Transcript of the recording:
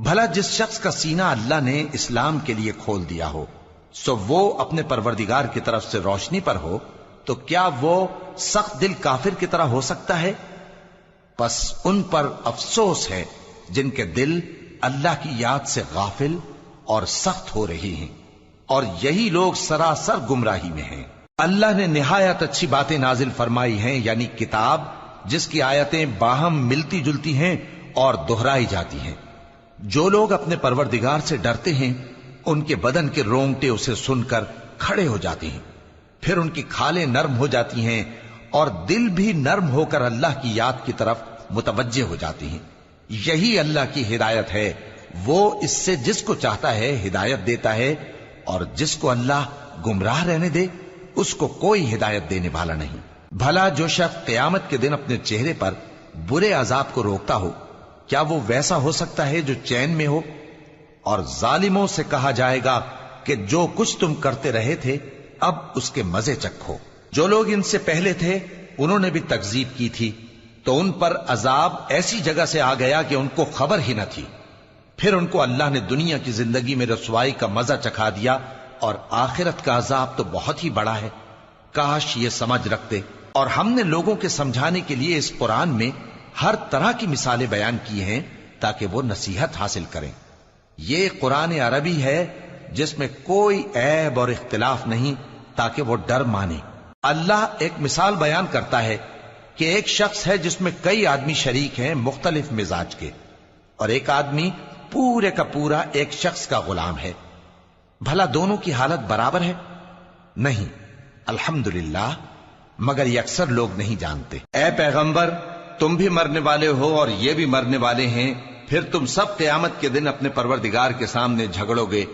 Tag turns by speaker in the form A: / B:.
A: بھلا جس شخص کا سینہ اللہ نے اسلام کے لیے کھول دیا ہو سو وہ اپنے پروردگار کی طرف سے روشنی پر ہو، تو کیا وہ سخت دل کافر کی طرح ہو سکتا ہے؟ پس ان پر افسوس ہے جن کے دل اللہ کی یاد سے غافل اور سخت ہو رہی ہیں، اور یہی لوگ سراسر گمراہی میں ہیں۔ اللہ نے نہایت اچھی باتیں نازل فرمائی ہیں، یعنی کتاب جس کی آیتیں باہم ملتی جلتی ہیں اور دہرائی جاتی ہیں۔ جو لوگ اپنے پروردگار سے ڈرتے ہیں ان کے بدن کے رونگٹے اسے سن کر کھڑے ہو جاتے ہیں، پھر ان کی کھالیں نرم ہو جاتی ہیں اور دل بھی نرم ہو کر اللہ کی یاد کی طرف متوجہ ہو جاتی ہیں۔ یہی اللہ کی ہدایت ہے، وہ اس سے جس کو چاہتا ہے ہدایت دیتا ہے، اور جس کو اللہ گمراہ رہنے دے اس کو کوئی ہدایت دینے والا نہیں۔ بھلا جو شخص قیامت کے دن اپنے چہرے پر برے عذاب کو روکتا ہو، کیا وہ ویسا ہو سکتا ہے جو چین میں ہو؟ اور ظالموں سے کہا جائے گا کہ جو کچھ تم کرتے رہے تھے اب اس کے مزے چکھو۔ جو لوگ ان سے پہلے تھے انہوں نے بھی تکذیب کی تھی، تو ان پر عذاب ایسی جگہ سے آ گیا کہ ان کو خبر ہی نہ تھی۔ پھر ان کو اللہ نے دنیا کی زندگی میں رسوائی کا مزہ چکھا دیا، اور آخرت کا عذاب تو بہت ہی بڑا ہے۔ کاش یہ سمجھ رکھتے۔ اور ہم نے لوگوں کے سمجھانے کے لیے اس قرآن میں ہر طرح کی مثالیں بیان کی ہیں تاکہ وہ نصیحت حاصل کریں۔ یہ قرآن عربی ہے جس میں کوئی عیب اور اختلاف نہیں، تاکہ وہ ڈر مانے۔ اللہ ایک مثال بیان کرتا ہے کہ ایک شخص ہے جس میں کئی آدمی شریک ہیں مختلف مزاج کے، اور ایک آدمی پورے کا پورا ایک شخص کا غلام ہے۔ بھلا دونوں کی حالت برابر ہے؟ نہیں، الحمدللہ، مگر یہ اکثر لوگ نہیں جانتے۔ اے پیغمبر، تم بھی مرنے والے ہو اور یہ بھی مرنے والے ہیں، پھر تم سب قیامت کے دن اپنے پروردگار کے سامنے جھگڑو گے